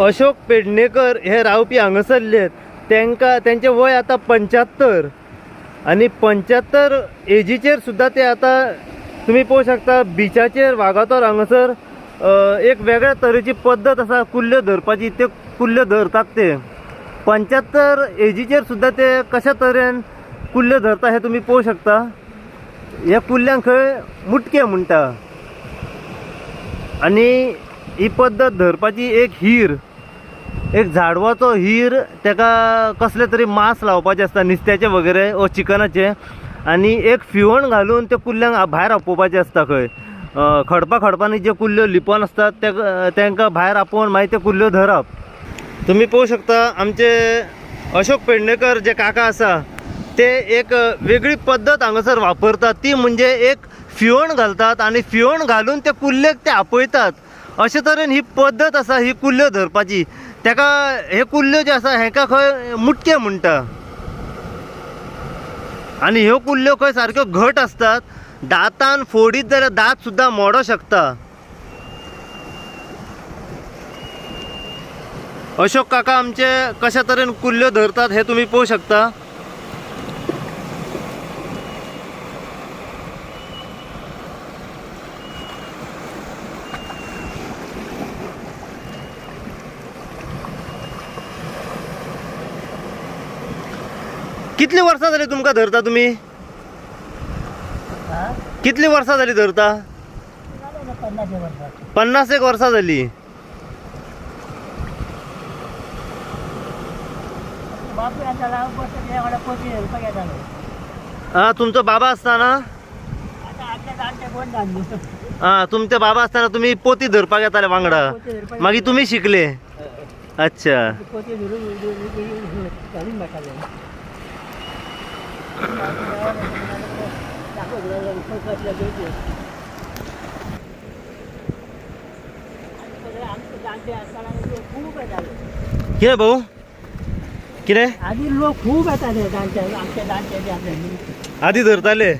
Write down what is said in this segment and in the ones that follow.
अशोक पेडणेकर हे रावपी हांगासरले त्यांचे वय आता 75 आणि 75 एजीचेर सुद्धा ते आता तुम्ही पळोवंक शकता बिचाचेर वागातोर हांगासर एक वेगळ्या तरेची पद्धत आसा कुल्ल्यो धरपाची. ते कुल्ल्यो धरतात ते 75 एजीचेर सुद्धा ते कशा तरेन कुल्ल्यो धरता हे तुम्ही पळोवंक शकता. ह्या कुल्ल्यांक खंय मुटके म्हणटा आणि ही पद्धत धरपाची एक हीर, एक झाडवाचो हीर, ताका कसले तरी मांस लावपाचें आसता नुस्त्याचे वगैरे व चिकनाचे आणि एक फिवण घालून ते कुल्ल्यांक भायर आपोवपाचें आसता. खंय खडपांनी जे कुल्ल्यो लिपोन असतात तांकां भायर आपोवन मागीर ते कुल्ल्यो धरप. तुम्ही पळोवंक शकता आमचे अशोक पेडणेकर जे काका आसा ते एक वेगळी पद्धत हांगासर वापरतात. ती म्हणजे एक फिवण घालतात आणि फिवण घालून ते कुल्लेक ते आपयतात. अशे तरेन ही पद्धत आसा ही कुल्ल्यो धरपाची. ताका हे कुल्ल्यो जे आसा हेका खंय मुटके म्हणटा आणि ह्यो कुल्ल्यो खंय सारक्यो घट असतात. दातान फोडीत जाल्यार दात सुद्धा मोडो शकता. अशोक काका आमचे कशा तरेन कुल्ल्यो धरतात हे तुम्ही पळोवंक शकता. कितली वर्सां जाली तुमकां धरता तुम्ही? कितली वर्सां जाली धरता? 50 वर्सां जाली. हा तुमचो बाबा असताना तुमचे बाबा असताना तुम्ही पोती धरपाक येताले वांगडा मागीर तुम्ही शिकले. अच्छा. कितें भाऊ कितें आधी लोक खूप येताले आमचे आधी धरताले.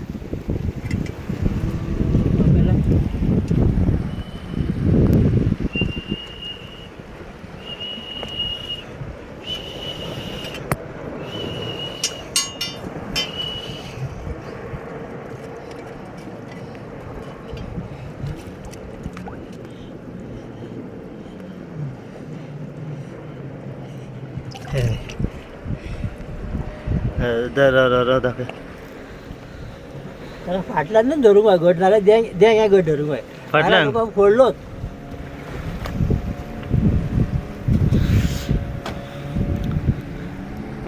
फाटल्यान धरूंक जाय घट नाल्यार दें हे घट धरूंक जाय. फाटल्यान फोडलोच.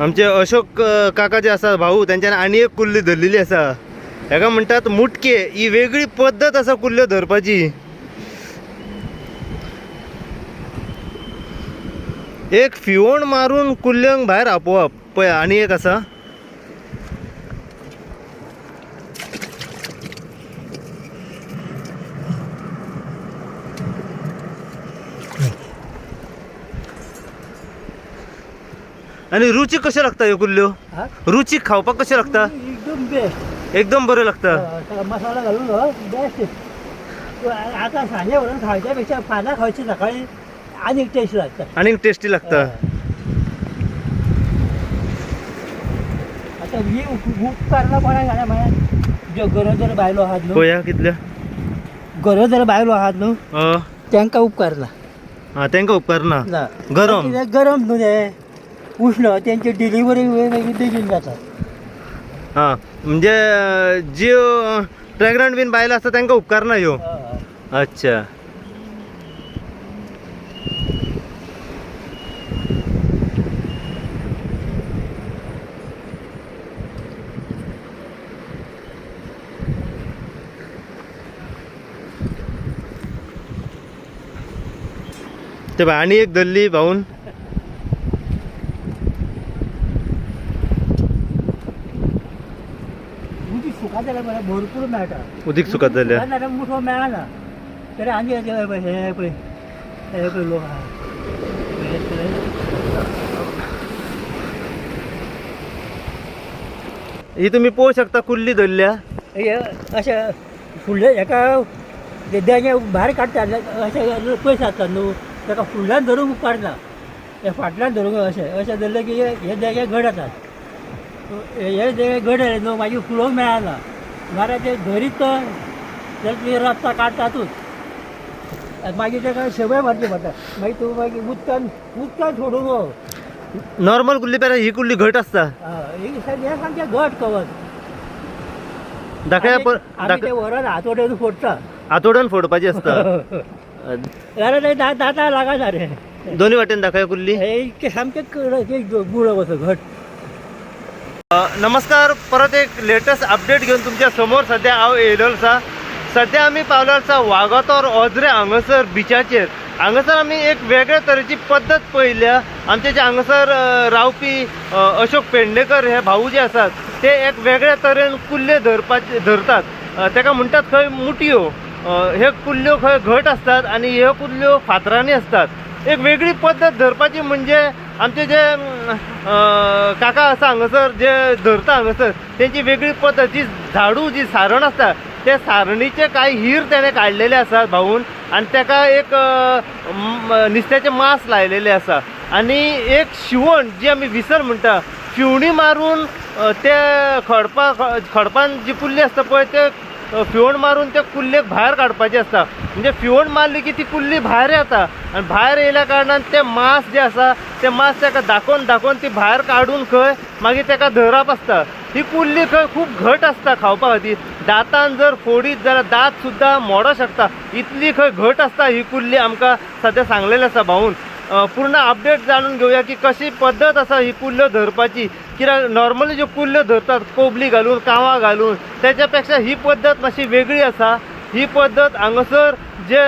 आमचे अशोक काका जे आसा भाऊ त्यांच्यान आनी एक कुल्ली धरलेली आसा. हेका म्हणटात मुटके. ही वेगळी पद्धत आसा कुल्ल्यो धरपाची. एक फिवण मारून कुल्ल्यांक भायर आपोवप पळय. आनी एक आसा आणि रुचीक कशें लागता ह्यो कुल्ल्यो? रुचीक खावपाक कशें लागता? एकदम बेस्ट. एकदम बरें लागता. मसाला घालून बेस्ट. आता सांजे व्हरून खावच्या पेक्षा पानां खावची सकाळी आनीक टेस्ट लागता. आनीक टेस्टी लागता. आता ही उपकारला कोणाक जाणा म्हळ्यार ज्यो गरोदर बायलो आहात न्हू, पळया कितल्यो गरोदर बायलो आहात न्हू तांकां उपकारला. हा तांकां उपकारना. गरम गरम न्हू ते उष्ण त्यांची डिलिव्हरी बेगीन जाता. हा म्हणजे ज्यो प्रेग्नंट बीन बायलो आसता तांकां उपकारना ह्यो. अच्छा. ते आणि एक धरली भाऊन. उदीक सुकात जाल्यार बरें भरपूर मेळटा. उदीक सुकात जाल्यार मुठो मेळना तर आनी हे पळय लोक आहा ही तुम्ही पळोवंक शकता कुल्ली धरल्या. अशें फुडले हेका देगे भायर काडटा अशें पयस आसता न्हू ताका फुडल्यान धरूंक उपकारना हे फाटल्यान धरूंक अशें धरलें की हे देगे घट येतात हे देगे घट येले न्हू मागीर फुलोवंक मेळना नाल्यार ते धरीत तो जाल्यार तुवें रस्ता काडटातूच आनी मागीर ताका शेवय मारची पडटा मागीर तूं मागीर उदकान सोडूंक नॉर्मल कुल्ली पेरा ही कुल्ली घट असता हे सामकें घट कवच दाखया आमी ते व्हरून हातोड्यान फोडटा हातोड्यान फोडपाची असता जाल्यार ते दाता लागना रे दोन्ही वाटेन दाखया कुल्ली हे इतकें सामकें गुळ कसो घट नमस्कार परत एक लेटेस्ट अपडेट घेऊन तुमच्या समोर सध्या हांव येयलो आसा सध्या आमी पावलो आसा वागातोर ओझरे हांगासर बिचाचेर हांगासर आमी एक वेगळ्या तरेची पद्दत पळयल्या आमचे जे हांगासर रावपी अशोक पेडणेकर हे भाऊ जे आसात ते एक वेगळ्या तरेन कुल्ले धरतात ताका म्हणटात खंय मुटयो हे कुल्ल्यो खंय घट असतात आणि ह्यो कुल्ल्यो फातरांनी असतात एक वेगळी पद्दत धरपाची म्हणजे आमचे जे काका आसा हांगासर जे धरता हांगासर तेंची वेगळी पद्दत जी झाडू जी सारण आसता ते सारणीचे कांय हीर तेणे काडलेले आसात भाऊन आणि ताका एक नुस्त्याचे मांस लायलेले आसा आणि एक शिवण जी आमी विसर म्हणटा फिवणी मारून ते खडपान जी कुल्ली आसता पळय ते फिवण मारून त्या कुल्लेक भायर काडपाची असता म्हणजे फिवण मारली की ती कुल्ली भायर येता आणि भायर येयल्या कारणान ते मांस जे आसा ते मांस ताका दाखोवन ती भायर काडून खंय मागीर ताका धरप आसता ही कुल्ली खंय खूब घट आसता खावपा खातीर दातान जर फोडीत जाल्यार दात सुद्दां मोडो शकता इतली खंय घट आसता ही कुल्ली आमकां सद्या सांगलेली आसा भाऊन पूर्ण अपडेट जाणून घेवया की कशी पद्दत आसा ही कुल्ल्यो धरपाची कित्याक नॉर्मली ज्यो कुल्ल्यो धरतात कोबली घालून कांवा घालून त्याच्या पेक्षा ही पद्दत मातशी वेगळी आसा ही पद्दत हांगासर जे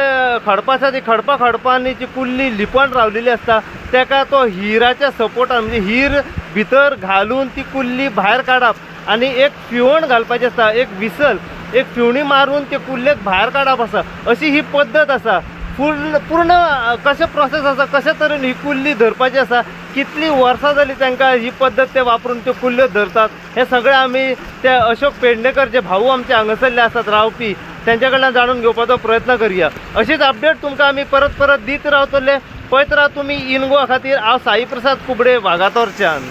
खडपा आसा ती खडपांनी जी कुल्ली लिपण रावलेली आसता ताका तो हिराच्या सपोर्टान म्हणजे हीर भितर घालून ती कुल्ली भायर काडप आणि एक फिवण घालपाची आसता एक विसल एक फिवणी मारून ते कुल्लेक भायर काडप आसा अशी ही पद्दत आसा पूर्ण कशें प्रोसेस आसा कशा तरेन ही कुल्ली धरपाची आसा कितली वर्सां जाली तांकां ही पद्दत ते वापरून त्यो कुल्ल्यो धरतात हे सगळें आमी ते अशोक पेडणेकर जे भाऊ आमचे हांगासरले आसात रावपी त्यांच्या कडल्यान जाणून घेवपाचो प्रयत्न करुया अशीच अपडेट तुमकां आमी परत दीत रावतले पळयत राव तुमी इन गोवा खातीर हांव साई प्रसाद कुबडे वागातोरच्यान